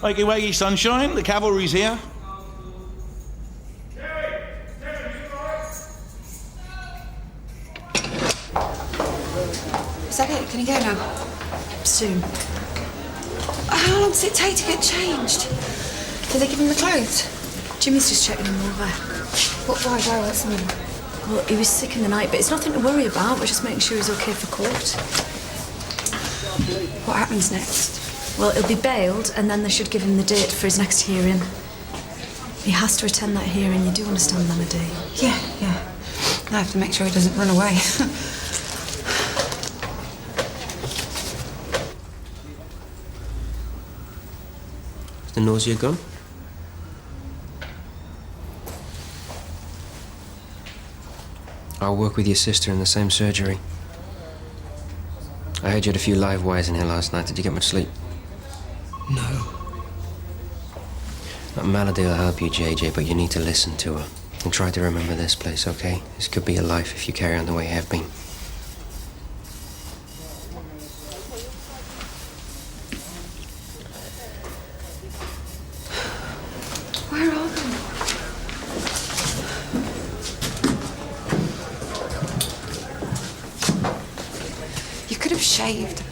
Wakey, wakey, sunshine. The cavalry's here. Is that it? Can you go now? Soon. How long does it take to get changed? Did they give him the clothes? Jimmy's just checking him over. Why? What's the matter? Well, he was sick in the night, but it's nothing to worry about. We're just making sure he's okay for court. What happens next? Well, he'll be bailed, and then they should give him the date for his next hearing. He has to attend that hearing. You do understand, Melody? Yeah. I have to make sure he doesn't run away. Is the nausea gone? I'll work with your sister in the same surgery. I heard you had a few live wires in here last night. Did you get much sleep? No. Melody will help you, JJ, but you need to listen to her. And try to remember this place, okay? This could be your life if you carry on the way you have been. Where are they? You could have shaved.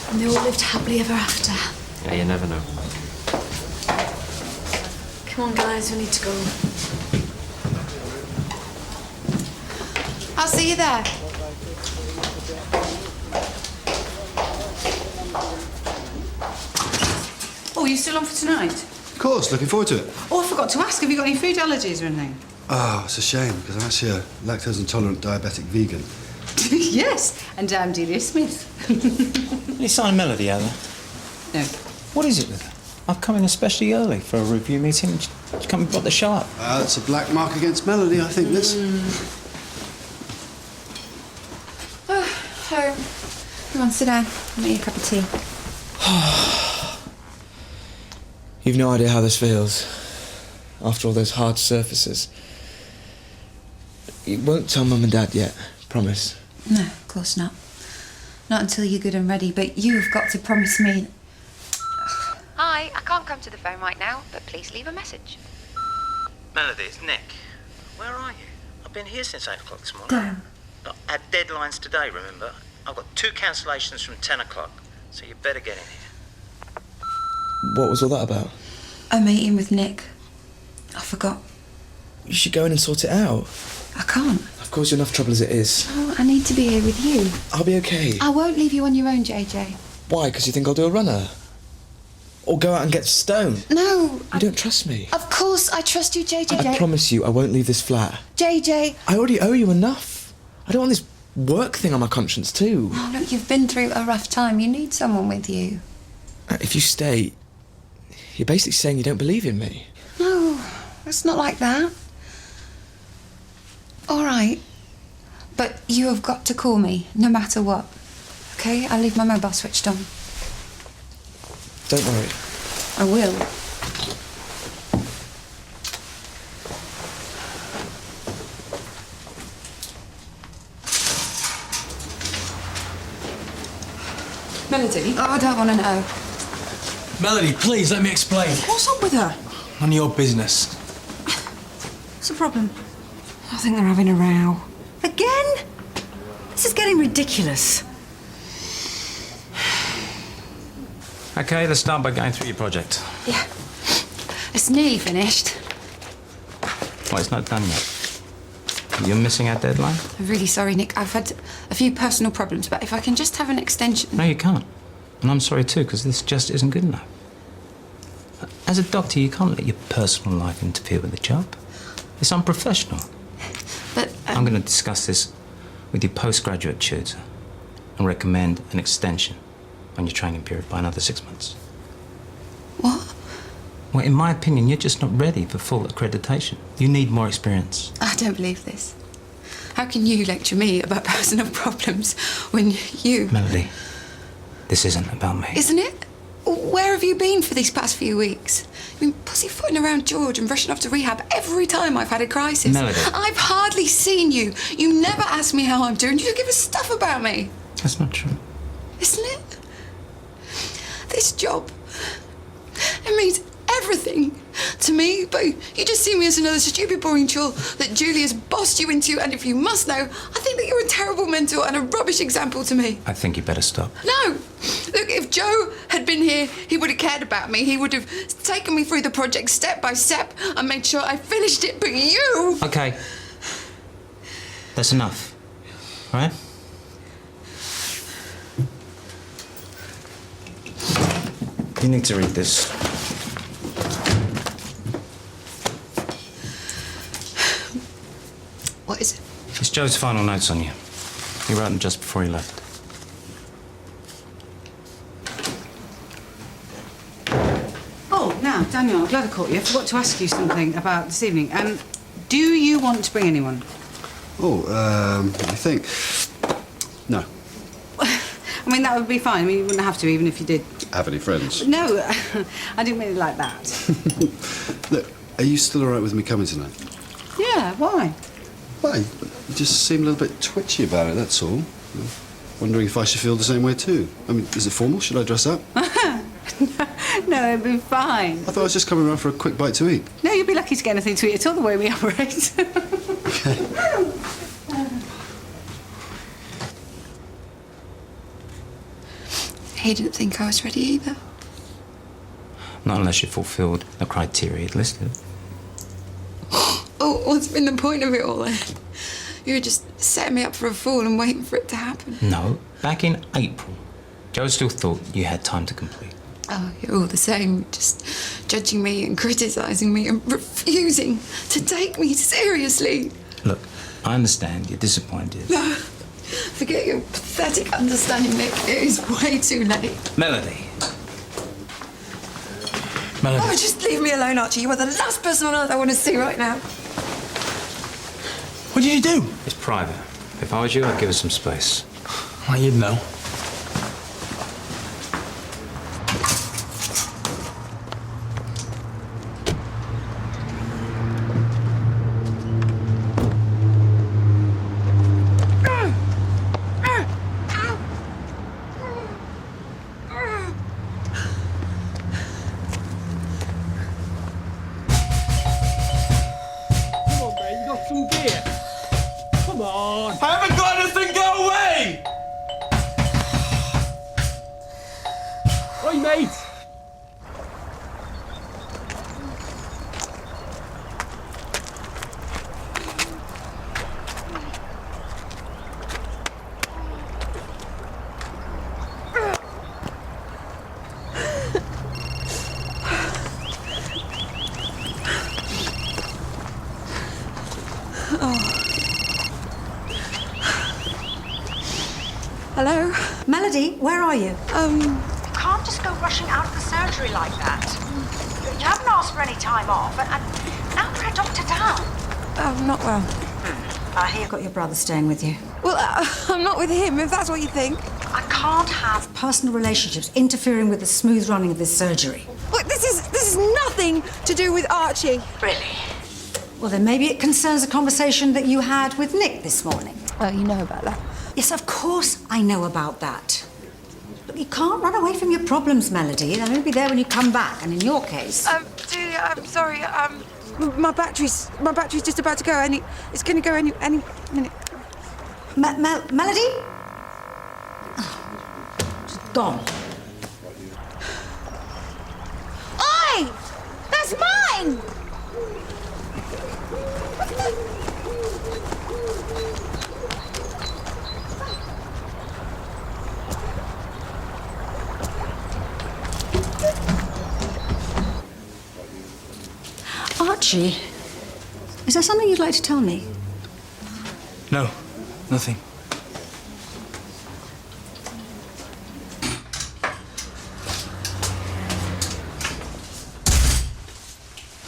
And they all lived happily ever after. Yeah, you never know. Come on, guys, we need to go. I'll see you there. Oh, you still on for tonight? Of course, looking forward to it. Oh, I forgot to ask, have you got any food allergies or anything? Oh, it's a shame, because I'm actually a lactose-intolerant diabetic vegan. Yes, and Delia Smith. Any sign of Melody out there? No. What is it with her? I've come in especially early for a review meeting. She come and brought the show up. It's a black mark against Melody, I think, this. Home. Come on, sit down. I'll make you a cup of tea. You've no idea how this feels. After all those hard surfaces. You won't tell Mum and Dad yet, promise? No, of course not. Not until you're good and ready, but you've got to promise me... Hi, I can't come to the phone right now, but please leave a message. Melody, it's Nick. Where are you? I've been here since 8 o'clock this morning. Don't. Look, our deadline's today, remember? I've got 2 cancellations from 10 o'clock, so you better get in here. What was all that about? A meeting with Nick. I forgot. You should go in and sort it out. I can't. I've caused you enough trouble as it is. Oh, I need to be here with you. I'll be okay. I won't leave you on your own, JJ. Why? Because you think I'll do a runner? Or go out and get stoned? No. You don't trust me. Of course I trust you, JJ. I promise you I won't leave this flat. JJ. I already owe you enough. I don't want this work thing on my conscience too. Oh, look, you've been through a rough time. You need someone with you. If you stay, you're basically saying you don't believe in me. No, it's not like that. All right. But you have got to call me, no matter what. OK? I'll leave my mobile switched on. Don't worry. I will. Melody? Oh, I don't want to know. Melody, please, let me explain. What's up with her? None of your business. What's the problem? I think they're having a row. Again? This is getting ridiculous. OK, let's start by going through your project. Yeah. It's nearly finished. Well, it's not done yet. You're missing our deadline? I'm really sorry, Nick. I've had a few personal problems, but if I can just have an extension... No, you can't. And I'm sorry too, because this just isn't good enough. As a doctor, you can't let your personal life interfere with the job. It's unprofessional. But... I'm going to discuss this with your postgraduate tutor and recommend an extension on your training period by another 6 months. What? Well, in my opinion, you're just not ready for full accreditation. You need more experience. I don't believe this. How can you lecture me about personal problems when you... Melody, this isn't about me. Isn't it? Where have you been for these past few weeks? You've been pussyfooting around George and rushing off to rehab every time I've had a crisis. Melody. I've hardly seen you. You never ask me how I'm doing. You don't give a stuff about me. That's not true. isn't it? This job, it means everything to me, but you just see me as another stupid, boring chore that Julia's bossed you into, and if you must know, I think that you're a terrible mentor and a rubbish example to me. I think you better stop. No! Look, if Joe had been here, he would have cared about me. He would have taken me through the project step by step and made sure I finished it, but you... Okay. That's enough. All right? You need to read this. What is it? It's Joe's final notes on you. He wrote them just before he left. Oh, now, Daniel, I'm glad I caught you. I forgot to ask you something about this evening. Do you want to bring anyone? I think... No. I mean, that would be fine. I mean, you wouldn't have to, even if you did. Have any friends? No, I didn't mean it like that. Look, are you still all right with me coming tonight? Yeah, why? Why? You just seem a little bit twitchy about it, that's all. Wondering if I should feel the same way too. I mean, is it formal? Should I dress up? No, it'd be fine. I thought I was just coming around for a quick bite to eat. No, you'd be lucky to get anything to eat at all, the way we operate. He didn't think I was ready either. Not unless you fulfilled the criteria he'd listed. Oh, what's been the point of it all then? You were just setting me up for a fall and waiting for it to happen. No, back in April, Joe still thought you had time to complete. Oh, you're all the same, just judging me and criticising me and refusing to take me seriously. Look, I understand you're disappointed. No, forget your pathetic understanding, Nick. It is way too late. Melody. Melody. Oh, just leave me alone, Archie. You are the last person on earth I want to see right now. What did you do? It's private. If I was you, I'd give us some space. Well, you'd know. I haven't got anything, go away! Oi, mate! Hello? Melody, where are you? You can't just go rushing out of the surgery like that. You haven't asked for any time off, and now we're at Dr. Down. I'm not well. I hear you've got your brother staying with you. Well, I'm not with him, if that's what you think. I can't have... Personal relationships interfering with the smooth running of this surgery. Look, this is nothing to do with Archie. Really? Well, then maybe it concerns a conversation that you had with Nick this morning. Oh, you know about that. Yes, of course I know about that. But you can't run away from your problems, Melody. They'll only be there when you come back, and in your case... Julia, I'm sorry, my battery's just about to go. It's going to go any minute. Melody? Oh, she's gone. Oi! That's mine! Archie, is there something you'd like to tell me? No, nothing.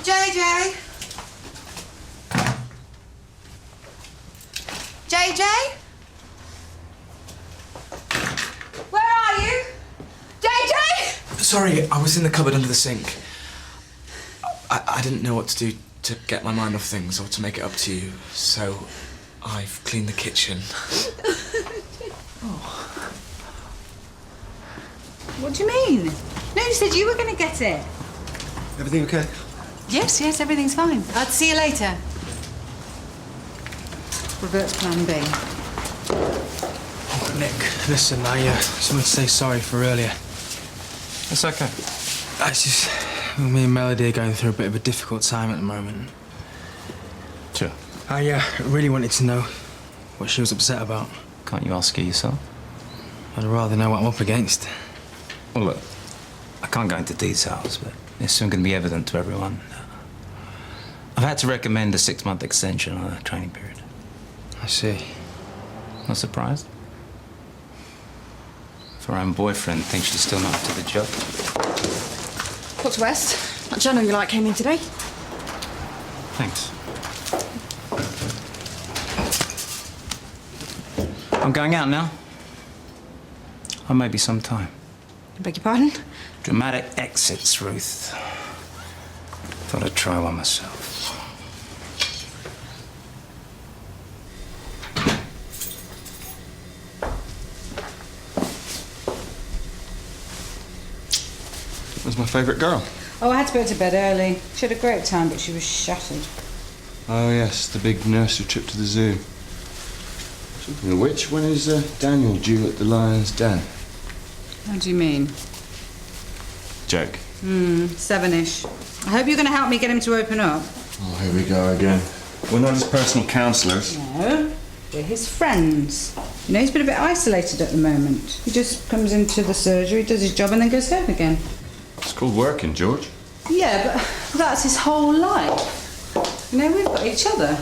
JJ? JJ? Where are you? JJ? Sorry, I was in the cupboard under the sink. I didn't know what to do to get my mind off things or to make it up to you, so I've cleaned the kitchen. What do you mean? No, you said you were going to get it. Everything okay? Yes, everything's fine. I'll see you later. Revert's plan B. Nick, listen, I just wanted to say sorry for earlier. It's okay. It's just me and Melody are going through a bit of a difficult time at the moment. Sure. I really wanted to know what she was upset about. Can't you ask her yourself? I'd rather know what I'm up against. Well, look, I can't go into details, but it's soon going to be evident to everyone. I've had to recommend a 6-month extension on the training period. I see. Not surprised? If her own boyfriend thinks she's still not up to the job. Dr. West, that journal you like came in today. Thanks. I'm going out now. I may be some time. I beg your pardon? Dramatic exits, Ruth. Thought I'd try one myself. Where's my favourite girl? Oh, I had to put her to bed early. She had a great time, but she was shattered. Oh, yes, the big nursery trip to the zoo. Speaking of which, when is Daniel due at the Lion's Den? What do you mean? Joke. 7-ish. I hope you're going to help me get him to open up. Oh, here we go again. We're not his personal counsellors. No, we're his friends. You know, he's been a bit isolated at the moment. He just comes into the surgery, does his job, and then goes home again. It's called working, George. Yeah, but that's his whole life. You know, we've got each other.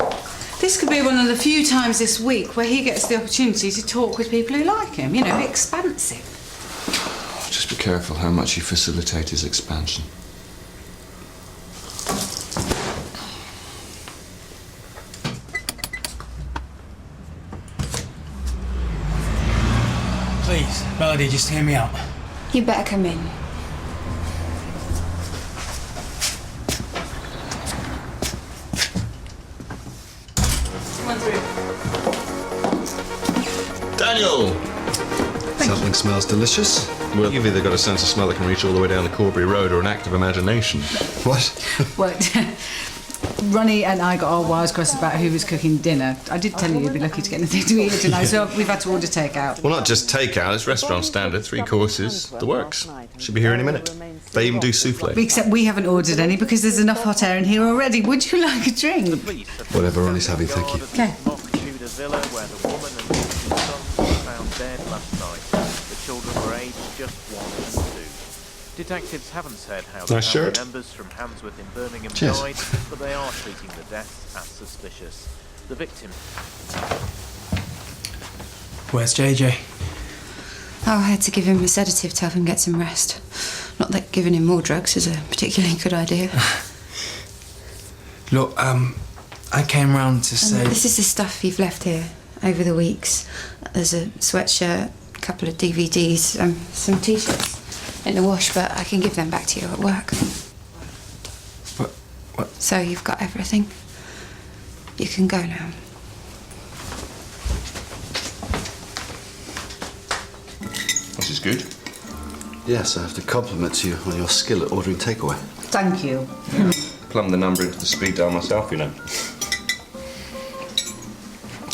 This could be one of the few times this week where he gets the opportunity to talk with people who like him. You know, expansive. Just be careful how much you facilitate his expansion. Please, Melody, just hear me out. You better come in. Daniel! Something smells delicious. Well, you've either got a sense of smell that can reach all the way down the Corbury Road or an active imagination. What? Well, Ronnie and I got our wires crossed about who was cooking dinner. I did tell you you'd be lucky to get anything to eat tonight, so we've had to order takeout. Well, not just takeout, it's restaurant standard, 3 courses, the works. Should be here any minute. They even do souffle. Except we haven't ordered any because there's enough hot air in here already. Would you like a drink? Whatever Ronnie's having, thank you. Okay. Villa where the woman and 2 sons were found dead last night. The children were aged just 1 and 2. Detectives haven't said how the Nice family shirt. members from Handsworth in Birmingham Cheers. died, but they are treating the deaths as suspicious. The victim... Where's JJ? Oh, I had to give him a sedative to help him get some rest. Not that giving him more drugs is a particularly good idea. Look, I came round to say... This is the stuff you've left here over the weeks. There's a sweatshirt, a couple of DVDs, some T-shirts in the wash, but I can give them back to you at work. What? So you've got everything. You can go now. This is good. Yes, I have to compliment you on your skill at ordering takeaway. Thank you. Plumbed the number into the speed dial myself, you know.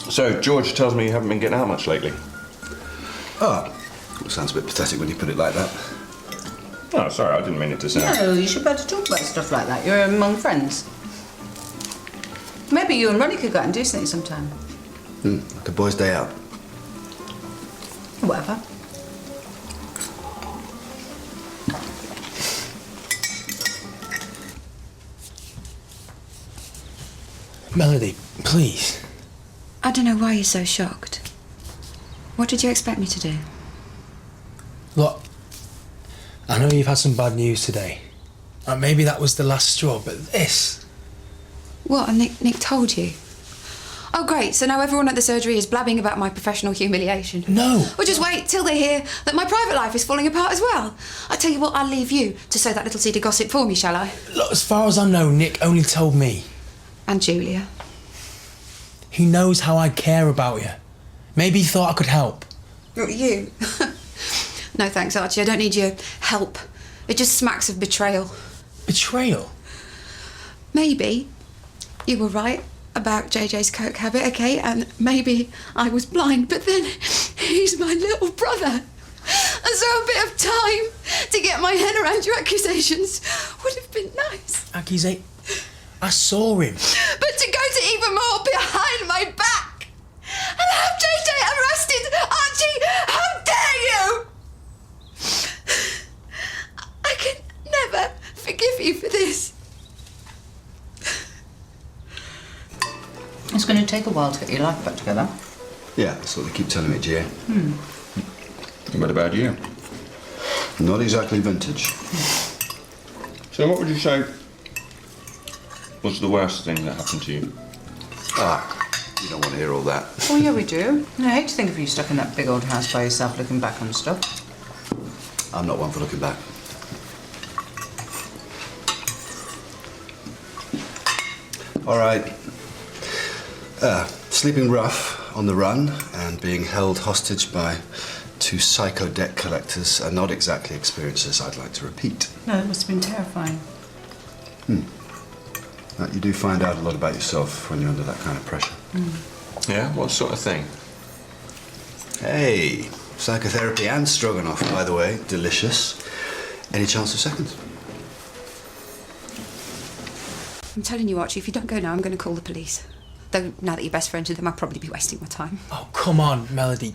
So, George tells me you haven't been getting out much lately. Oh, well, sounds a bit pathetic when you put it like that. Oh, sorry, I didn't mean it to sound... No, you should be able to talk about stuff like that. You're among friends. Maybe you and Ronnie could go out and do something sometime. Like a boys' day out. Whatever. Melody, please. I don't know why you're so shocked. What did you expect me to do? Look, I know you've had some bad news today. Maybe that was the last straw, but this... What? And Nick told you? Oh, great. So now everyone at the surgery is blabbing about my professional humiliation. No. Well, just wait till they hear that my private life is falling apart as well. I tell you what, I'll leave you to sow that little seed of gossip for me, shall I? Look, as far as I know, Nick only told me. And Julia. He knows how I care about you. Maybe he thought I could help. You? No thanks, Archie. I don't need your help. It just smacks of betrayal. Betrayal? Maybe you were right about JJ's coke habit, okay? And maybe I was blind, but then he's my little brother. And so a bit of time to get my head around your accusations would have been nice. Accusation? I saw him. But to go to even more behind my back and have JJ arrested, Archie, how dare you? I can never forgive you for this. It's going to take a while to get your life back together. Yeah, that's what they keep telling me, Gia. What about you? Not exactly vintage. So what would you say was the worst thing that happened to you? You don't want to hear all that. Oh, yeah, we do. I hate to think of you stuck in that big old house by yourself looking back on stuff. I'm not one for looking back. All right. Sleeping rough on the run and being held hostage by 2 psycho debt collectors are not exactly experiences I'd like to repeat. No, it must have been terrifying. You do find out a lot about yourself when you're under that kind of pressure. Yeah? What sort of thing? Hey, psychotherapy and stroganoff, by the way. Delicious. Any chance of seconds? I'm telling you, Archie, if you don't go now, I'm going to call the police. Though, now that you're best friends with them, I'll probably be wasting my time. Oh, come on, Melody.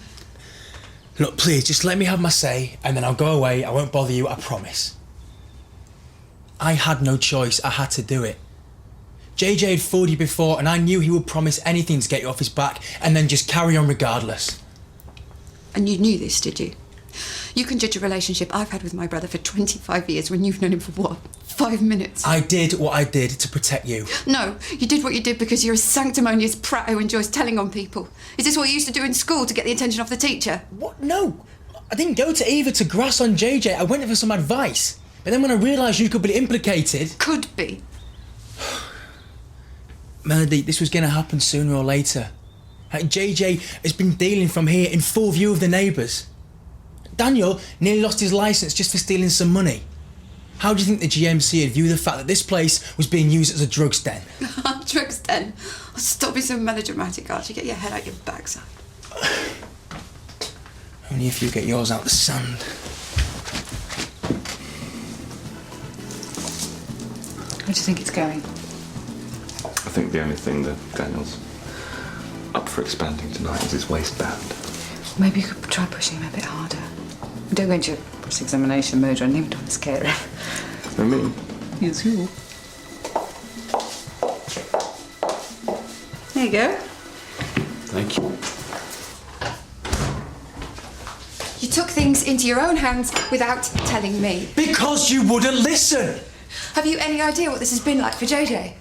Look, please, just let me have my say, and then I'll go away. I won't bother you, I promise. I had no choice. I had to do it. JJ had fooled you before, and I knew he would promise anything to get you off his back, and then just carry on regardless. And you knew this, did you? You can judge a relationship I've had with my brother for 25 years when you've known him for, what, 5 minutes? I did what I did to protect you. No, you did what you did because you're a sanctimonious prat who enjoys telling on people. Is this what you used to do in school to get the attention of the teacher? What? No. I didn't go to Eva to grass on JJ. I went for some advice. But then when I realised you could be implicated... Could be? Melody, this was going to happen sooner or later. JJ has been dealing from here in full view of the neighbours. Daniel nearly lost his licence just for stealing some money. How do you think the GMC would view the fact that this place was being used as a drugs den? Drugs den? Oh, stop being so melodramatic, Archie. Get your head out your backside. Only if you get yours out the sand. Where do you think it's going? I think the only thing that Daniel's up for expanding tonight is his waistband. Maybe you could try pushing him a bit harder. Don't go into cross-examination mode or anything, don't scare him. For me? Yes, you. There you go. Thank you. You took things into your own hands without telling me. Because you wouldn't listen! Have you any idea what this has been like for JJ?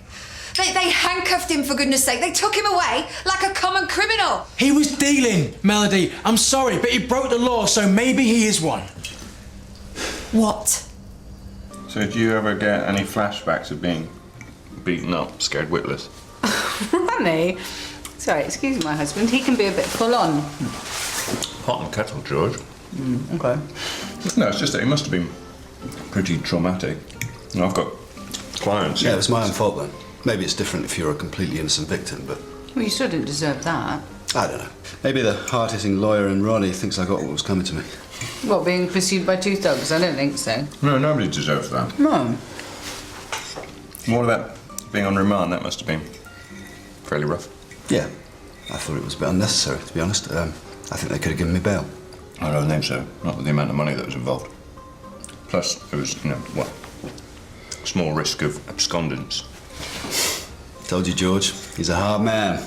They handcuffed him, for goodness sake. They took him away like a common criminal. He was dealing, Melody. I'm sorry, but he broke the law, so maybe he is one. What? So did you ever get any flashbacks of being beaten up, scared witless? Ronnie? Sorry, excuse my husband. He can be a bit full-on. Hot and kettle, George. Okay. No, it's just that it must have been pretty traumatic. You know, I've got clients. Yeah, it was my own fault then. Maybe it's different if you're a completely innocent victim, but... Well, you still didn't deserve that. I don't know. Maybe the hard-hitting lawyer in Ronnie thinks I got what was coming to me. What, being pursued by 2 thugs? I don't think so. No, nobody deserves that. No. What about being on remand? That must have been fairly rough. Yeah. I thought it was a bit unnecessary, to be honest. I think they could have given me bail. I don't think so. Not with the amount of money that was involved. Plus, it was, small risk of abscondence. Told you, George. He's a hard man.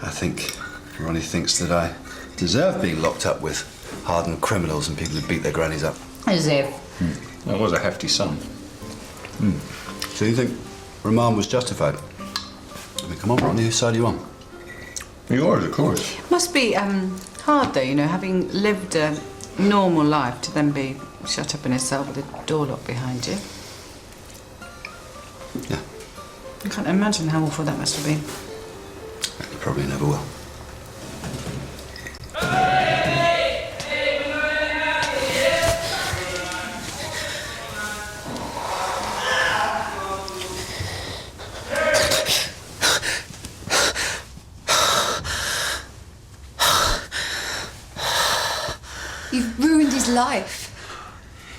I think Ronnie thinks that I deserve being locked up with hardened criminals and people who beat their grannies up. As if. That was a hefty sum. So you think remand was justified? I mean, come on, Ronnie, whose side are you on? Yours, of course. Must be hard, though, having lived a normal life to then be shut up in a cell with a door locked behind you. Yeah. I can't imagine how awful that must have been. You probably never will. life.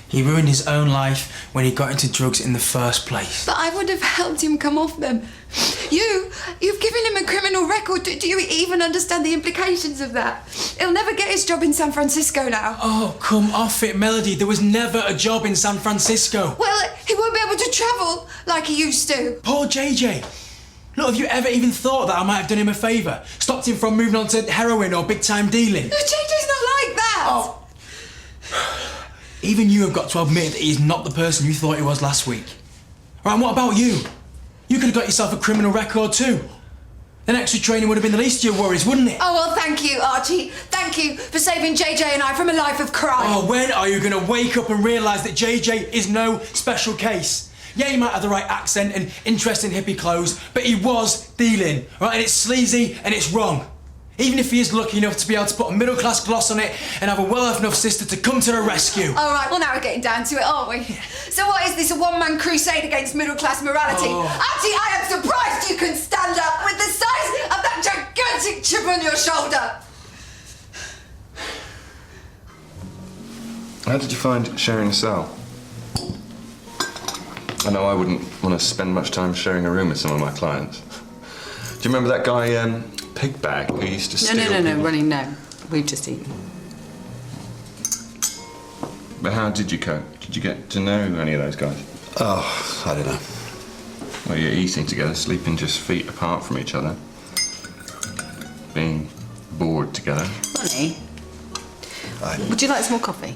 He ruined his own life when he got into drugs in the first place. But I would have helped him come off them. You've given him a criminal record. Do you even understand the implications of that? He'll never get his job in San Francisco now. Oh, come off it, Melody. There was never a job in San Francisco. Well, he won't be able to travel like he used to. Poor JJ. Look, have you ever even thought that I might have done him a favour? Stopped him from moving on to heroin or big-time dealing? No, JJ's not like that. Oh. Even you have got to admit that he's not the person you thought he was last week. Right, and what about you? You could have got yourself a criminal record too. An extra training would have been the least of your worries, wouldn't it? Oh, well, thank you, Archie. Thank you for saving JJ and I from a life of crime. Oh, when are you going to wake up and realise that JJ is no special case? Yeah, he might have the right accent and interest in hippie clothes, but he was dealing, right? And it's sleazy and it's wrong. Even if he is lucky enough to be able to put a middle-class gloss on it and have a well-off enough sister to come to the rescue. All right, well, now we're getting down to it, aren't we? So what is this, a one-man crusade against middle-class morality? Oh. Archie, I am surprised you can stand up with the size of that gigantic chip on your shoulder. How did you find sharing a cell? I know I wouldn't want to spend much time sharing a room with some of my clients. Do you remember that guy, Pigbag, who used to steal No, people? Ronnie, no. We've just eaten. But how did you cope? Did you get to know any of those guys? Oh, I don't know. Well, you're eating together, sleeping just feet apart from each other. Being bored together. Ronnie, would you like some more coffee?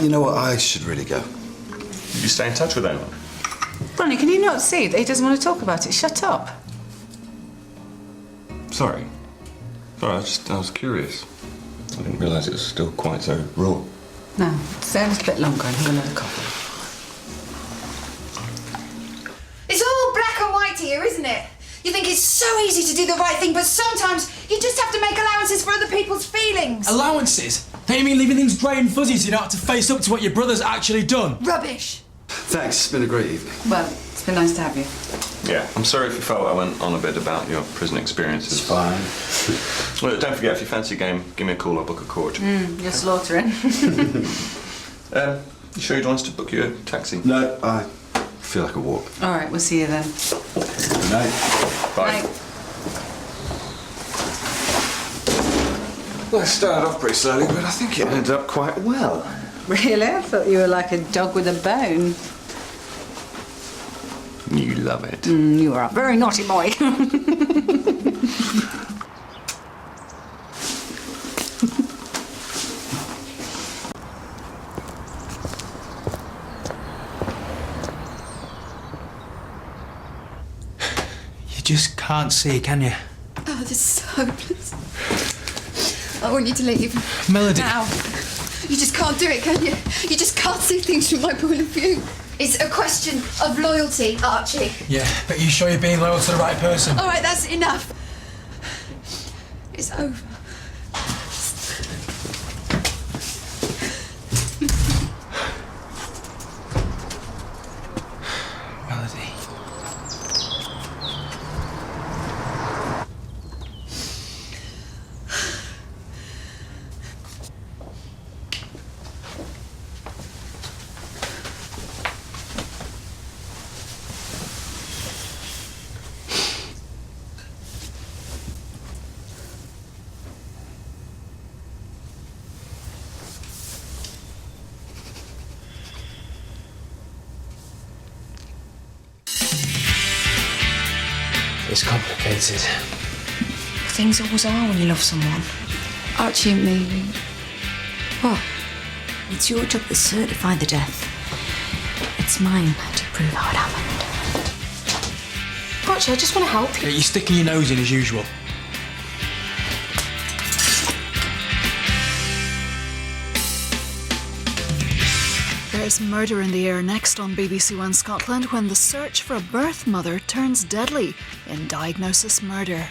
You know what? I should really go. Did you stay in touch with anyone? Ronnie, can you not see that he doesn't want to talk about it? Shut up. Sorry. I was curious. I didn't realise it was still quite so raw. No, stay a little bit longer and have another coffee. It's all black and white here, isn't it? You think it's so easy to do the right thing, but sometimes you just have to make allowances for other people's feelings. Allowances? Don't you mean leaving things grey and fuzzy so you don't have to face up to what your brother's actually done? Rubbish. Thanks, it's been a great evening. Well, it's been nice to have you. Yeah, I'm sorry if you felt I went on a bit about your prison experiences. It's fine. Well, don't forget, if you fancy a game, give me a call, I'll book a court. You're slaughtering. You sure you'd want us to book you a taxi? No, I feel like a walk. All right, we'll see you then. Good night. Bye. Bye. Well, I started off pretty slowly, but I think it ended up quite well. Really? I thought you were like a dog with a bone. You love it. You are a very naughty boy. You just can't see, can you? Oh, this is hopeless. I want you to leave. Melody. Now. You just can't do it, can you? You just can't see things from my point of view. It's a question of loyalty, Archie. Yeah, but you sure you're being loyal to the right person? All right, that's enough. It's over. Melody. It's complicated. Things always are when you love someone. Archie and me. What? It's your job to certify the death. It's mine to prove how it happened. Archie, I just want to help you. Yeah, you're sticking your nose in as usual. There's murder in the air next on BBC1 Scotland when the search for a birth mother turns deadly in Diagnosis Murder.